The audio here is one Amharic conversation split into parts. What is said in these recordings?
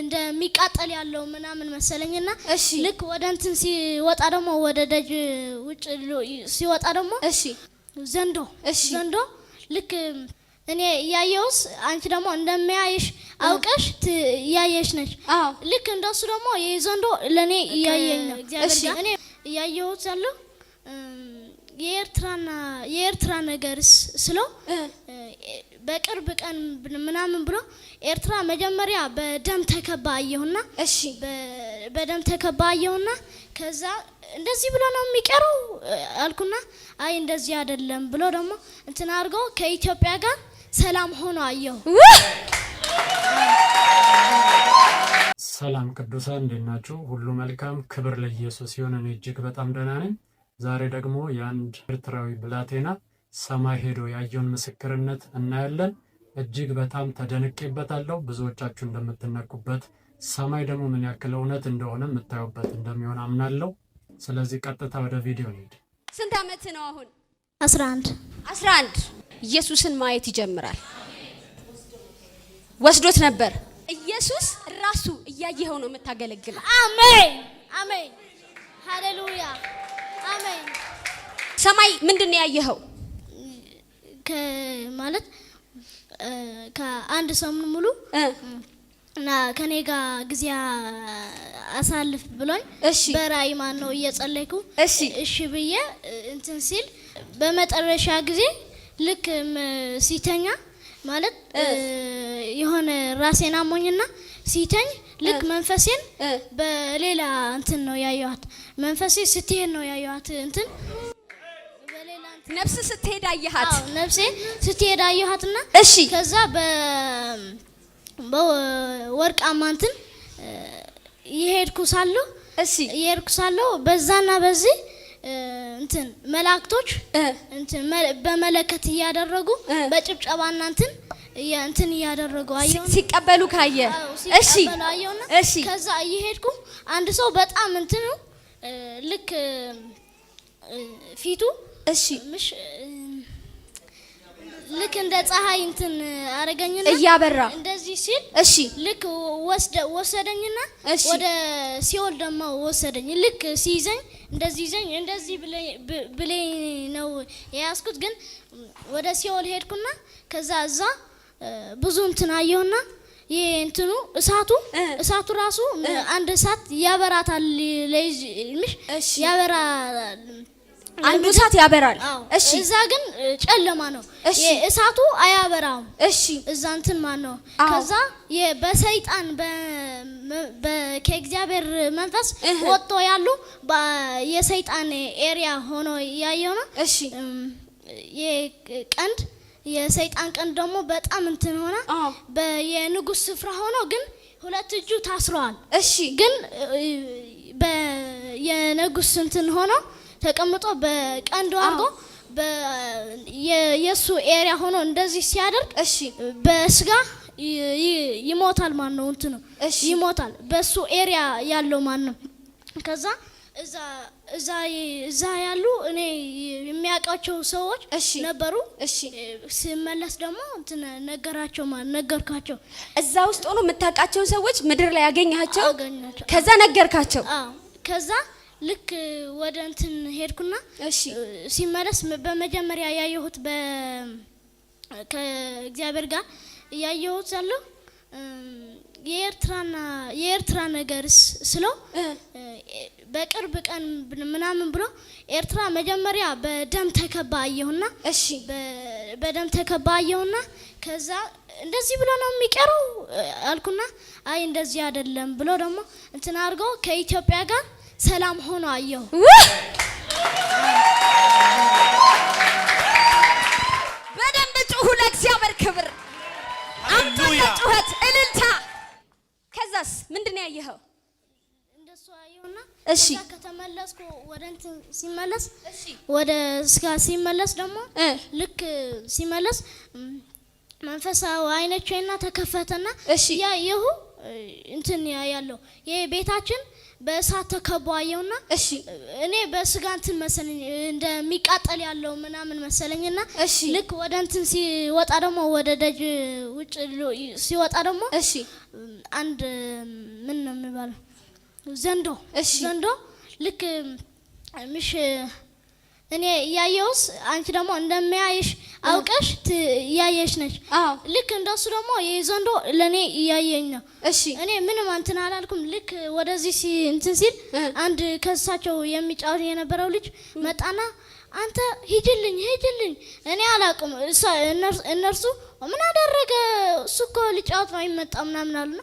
እንደሚቃጠል ያለው ምናምን መሰለኝና ልክ ወደ እንትን ሲወጣ ደግሞ ወደ ደጅ ውጭ ሲወጣ ደግሞ ዘንዶ ልክ እኔ ያየውስ አንቺ ደግሞ እንደሚያይሽ አውቀሽ ያየሽ ነሽ ልክ እንደሱ ደግሞ የዘንዶ ለኔ ያየኝ ነው እግዚአብሔር ጋር እኔ ያየውስ ያለው የኤርትራ ነገርስ ስለው በቅርብ ቀን ምናምን ብሎ ኤርትራ መጀመሪያ በደም ተከባ አየውና በደም ተከባ አየውና ከዛ እንደዚህ ብሎ ነው የሚቀረው አልኩና አይ እንደዚህ አይደለም ብሎ ደግሞ እንትን አድርገው ከኢትዮጵያ ጋር ሰላም ሆኖ አየው። ሰላም ቅዱሳን እንዴት ናችሁ? ሁሉ መልካም ክብር ለኢየሱስ ይሁን። እኔ እጅግ በጣም ደህና ነኝ። ዛሬ ደግሞ የአንድ ኤርትራዊ ብላቴና ሰማይ ሄዶ ያየውን ምስክርነት እናያለን። እጅግ በጣም ተደንቄበታለሁ። ብዙዎቻችሁ እንደምትነቁበት ሰማይ ደግሞ ምን ያክል እውነት እንደሆነ የምታዩበት እንደሚሆን አምናለሁ። ስለዚህ ቀጥታ ወደ ቪዲዮ እንሂድ። ስንት ዓመት ነው አሁን? 11 ኢየሱስን ማየት ይጀምራል። ወስዶት ነበር። ኢየሱስ ራሱ እያየኸው ነው የምታገለግለው። አሜን ሃሌሉያ አሜን። ሰማይ ምንድነው ያየኸው? ማለት ከአንድ ሰው ሙሉ እና ከኔ ጋር ጊዜ አሳልፍ ብሎኝ በራይ ማን ነው እየጸለይኩ እሺ ብዬ እንትን ሲል በመጨረሻ ጊዜ ልክ ሲተኛ ማለት የሆነ ራሴን አሞኝና ሲተኝ ልክ መንፈሴን በሌላ እንትን ነው ያየኋት። መንፈሴ ስትሄድ ነው ያየኋት እንትን በሌላ እንትን ነፍስ ስትሄድ አየሃት? ነፍሴ ስትሄድ አየኋትና ከዛ በወርቃማ እንትን ይሄድኩ ሳለሁ በዛና በዚህ እንትን መላእክቶች እንትን በመለከት እያደረጉ በጭብጨባና እንትን እያደረጉ አየሁ። ሲቀበሉ ካየ አየውና ከዛ እየሄድኩ አንድ ሰው በጣም እንትን ልክ ፊቱ ልክ እንደ ፀሐይ እንትን አረጋኝና እያበራ እንደዚህ ሲል ልክ ወሰደኝና ወደ ሲኦል ደግሞ ወሰደኝ። ልክ ሲይዘኝ እንደዚህ ብለኝ ነው ያስኩት። ግን ወደ ሲኦል ሄድኩና ከዛ እዛ ብዙ እንትን አየውና ይሄ እንትኑ እሳቱ ራሱ አንድ እሳት ያበራታል አንዱ እሳት ያበራል። እዛ ግን ጨለማ ነው። እሳቱ አያበራም። እዛ እንትን ማን ነው ከዛ በሰይጣን ከእግዚአብሔር መንፈስ ወጥቶ ያሉ የሰይጣን ኤሪያ ሆኖ ያየው ነው። የሰይጣን ቀንድ ደግሞ በጣም እንትን ሆነ የንጉስ ስፍራ ሆኖ ግን ሁለት እጁ ታስሯል። ግን የንጉስ እንትን ሆኖ ተቀምጦ በቀንዱ አርጎ የሱ ኤሪያ ሆኖ እንደዚህ ሲያደርግ በስጋ ይሞታል። ማን ነው እንትኑ ይሞታል በሱ ኤሪያ ያለው ማን ነው። ከዛ እዛ ያሉ እኔ የሚያውቃቸው ሰዎች ነበሩ። ሲመለስ ደግሞ እንትን ነገርካቸው። እዛ ውስጥ ሆኖ የምታውቃቸው ሰዎች ምድር ላይ ያገኛቸው ከዛ ነገርካቸው። ከዛ ልክ ወደ እንትን ሄድኩና ሲመለስ በመጀመሪያ ያየሁት ከእግዚአብሔር ጋር ያየሁት ያለው የኤርትራ ነገርስ ስለው በቅርብ ቀን ምናምን ብሎ ኤርትራ መጀመሪያ በደም ተከባ አየውና በደም ተከባ አየውና ከዛ እንደዚህ ብሎ ነው የሚቀረው አልኩና አይ እንደዚህ አይደለም ብሎ ደግሞ እንትን አድርገው ከኢትዮጵያ ጋር ሰላም ሆኖ አየው። በደንብ ጩሁ ለእግዚአብሔር ክብር። ሃሌሉያ ጩኸት እልልታ። ከዛስ ምንድነው ያየኸው? እንደሱ አየውና ከተመለስኩ ወደ እንትን ሲመለስ ወደ ስጋ ሲመለስ ደግሞ ልክ ሲመለስ መንፈሳዊ አይኖቼና ተከፈተና ያየሁ እንትን ያለው የቤታችን በእሳት ተከቦ አየውና እሺ እኔ በስጋ እንትን መሰለኝ እንደሚቃጠል ያለው ምናምን መሰለኝና እሺ ልክ ወደ እንትን ሲወጣ ደግሞ ወደ ደጅ ውጭ ሲወጣ ደግሞ እሺ አንድ ምን ነው የሚባለው ዘንዶ ዘንዶ ልክ ምሽ እኔ ያየውስ አንቺ ደግሞ እንደሚያይሽ አውቀሽ ያየሽ ነሽ ልክ እንደሱ ደግሞ የዘንዶ ለኔ ያየኝ ነው እሺ እኔ ምንም እንትን አላልኩም ልክ ወደዚህ እንትን ሲል አንድ ከሳቸው የሚጫወት የነበረው ልጅ መጣና አንተ ሂጅልኝ እኔ አላውቅም እነርሱ ምን አደረገ እሱ እኮ ሊጫወት ነው ይመጣ ምናምን አሉና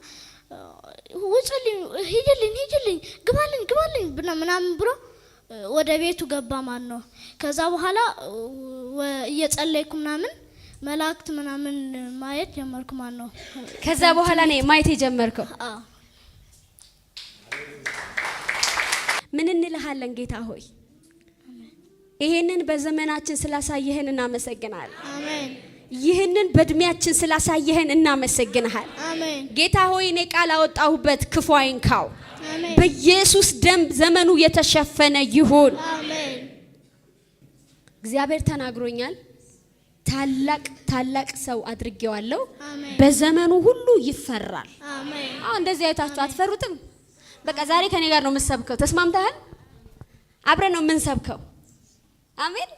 ውጭልኝ ሂጅልኝ ግባልኝ ምናምን ብሎ ወደ ቤቱ ገባ ማን ነው ከዛ በኋላ እየጸለይኩ ምናምን መላእክት ምናምን ማየት ጀመርኩ ማን ነው ከዛ በኋላ ነው ማየት የጀመርከው ምን እንልሃለን ጌታ ሆይ ይሄንን በዘመናችን ስላሳየህን እናመሰግናለን አሜን ይሄንን በእድሜያችን ስላሳየህን እናመሰግናለን አሜን ጌታ ሆይ እኔ ቃል አወጣሁበት ክፉ አይንካው በኢየሱስ ደም ዘመኑ የተሸፈነ ይሁን አሜን እግዚአብሔር ተናግሮኛል ታላቅ ሰው አድርጌዋለሁ በዘመኑ ሁሉ ይፈራል አሜን እንደዚህ አይታችሁ አትፈሩትም በቃ ዛሬ ከኔ ጋር ነው የምንሰብከው ተስማምተሃል አብረን ነው የምንሰብከው አሜን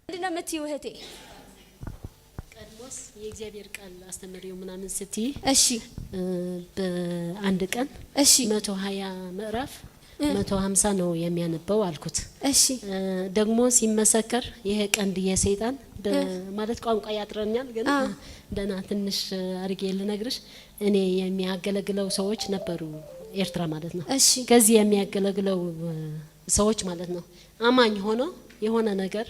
እንደና መጥተው እህቴ ቀድሞስ የእግዚአብሔር ቃል አስተምሪው ምናምን ስትይ እሺ በአንድ ቀን እሺ 120 ምዕራፍ 150 ነው የሚያነበው አልኩት እሺ ደግሞ ሲመሰከር ይሄ ቀንድ የሰይጣን ማለት ቋንቋ ያጥረኛል ግን ደና ትንሽ አርጌ ልነግርሽ እኔ የሚያገለግለው ሰዎች ነበሩ ኤርትራ ማለት ነው ከዚህ የሚያገለግለው ሰዎች ማለት ነው አማኝ ሆኖ የሆነ ነገር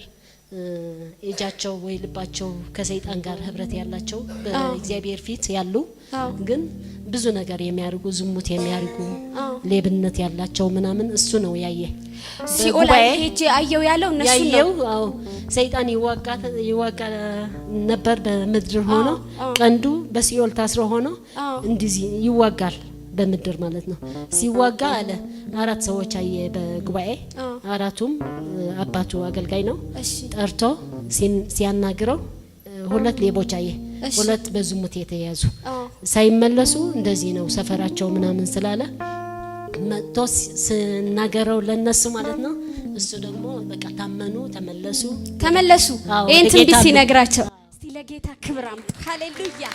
እጃቸው ወይ ልባቸው ከሰይጣን ጋር ህብረት ያላቸው በእግዚአብሔር ፊት ያሉ ግን ብዙ ነገር የሚያርጉ ዝሙት የሚያርጉ ሌብነት ያላቸው ምናምን እሱ ነው ያየ ሲኦል ሄጄ አየው ያለው እነሱ ነው አዎ ሰይጣን ይዋጋ ነበር በምድር ሆኖ ቀንዱ በሲኦል ታስሮ ሆኖ እንደዚህ ይዋጋል በምድር ማለት ነው ሲዋጋ አለ አራት ሰዎች አየ በጉባኤ አራቱም አባቱ አገልጋይ ነው ጠርቶ ሲያናግረው ሁለት ሌቦች አየ ሁለት በዝሙት የተያዙ ሳይመለሱ እንደዚህ ነው ሰፈራቸው ምናምን ስላለ መጥቶ ሲናገረው ለነሱ ማለት ነው እሱ ደግሞ በቃ ታመኑ ተመለሱ ይሄን ትንቢት ሲነግራቸው እስቲ ለጌታ ክብር አምጡ ሃሌሉያ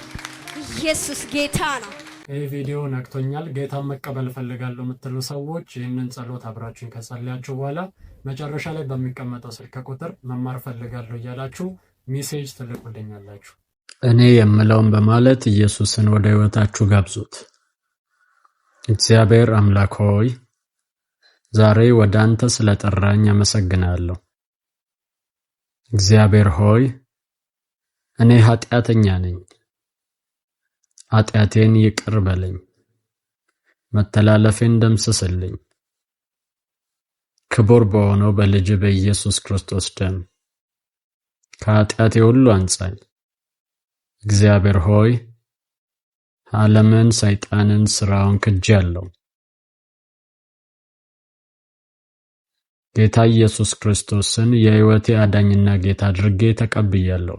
ኢየሱስ ጌታ ነው ይህ ቪዲዮ ነክቶኛል ጌታን መቀበል ፈልጋለሁ የምትሉ ሰዎች ይህንን ጸሎት አብራችሁን ከጸለያችሁ በኋላ መጨረሻ ላይ በሚቀመጠው ስልክ ቁጥር መማር ፈልጋለሁ እያላችሁ ሜሴጅ ትልኩልኛላችሁ እኔ የምለውን በማለት ኢየሱስን ወደ ህይወታችሁ ጋብዙት እግዚአብሔር አምላክ ሆይ ዛሬ ወደ አንተ ስለጠራኝ አመሰግናለሁ እግዚአብሔር ሆይ እኔ ኃጢአተኛ ነኝ ኃጢአቴን ይቅር በለኝ መተላለፌን ደምስስልኝ ክቡር በሆነው በልጅ በኢየሱስ ክርስቶስ ደም ከኃጢአቴ ሁሉ አንጻኝ እግዚአብሔር ሆይ ዓለምን ሰይጣንን ስራውን ክጄአለሁ ጌታ ኢየሱስ ክርስቶስን የሕይወቴ አዳኝና ጌታ አድርጌ ተቀብያለሁ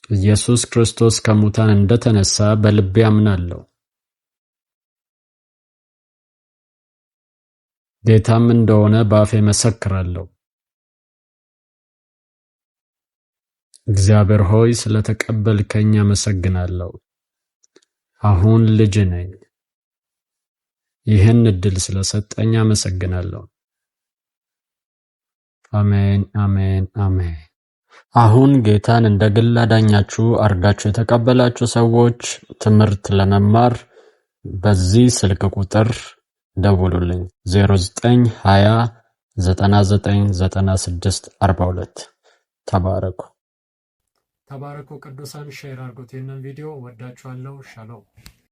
ኢየሱስ ክርስቶስ ከሙታን እንደተነሳ በልቤ አምናለሁ ጌታም እንደሆነ በአፌ መሰክራለሁ እግዚአብሔር ሆይ ስለተቀበልከኝ አመሰግናለሁ አሁን ልጅ ነኝ ይህን እድል ስለሰጠኝ አመሰግናለሁ አሜን አሜን አሜን አሁን ጌታን እንደ ግል አዳኛችሁ አርጋችሁ የተቀበላችሁ ሰዎች ትምህርት ለመማር በዚህ ስልክ ቁጥር ደውሉልኝ 0920 9996 42 ተባረኩ ቅዱሳን ሼር አድርጉት ይህንን ቪዲዮ ወዳችኋለሁ ሻሎም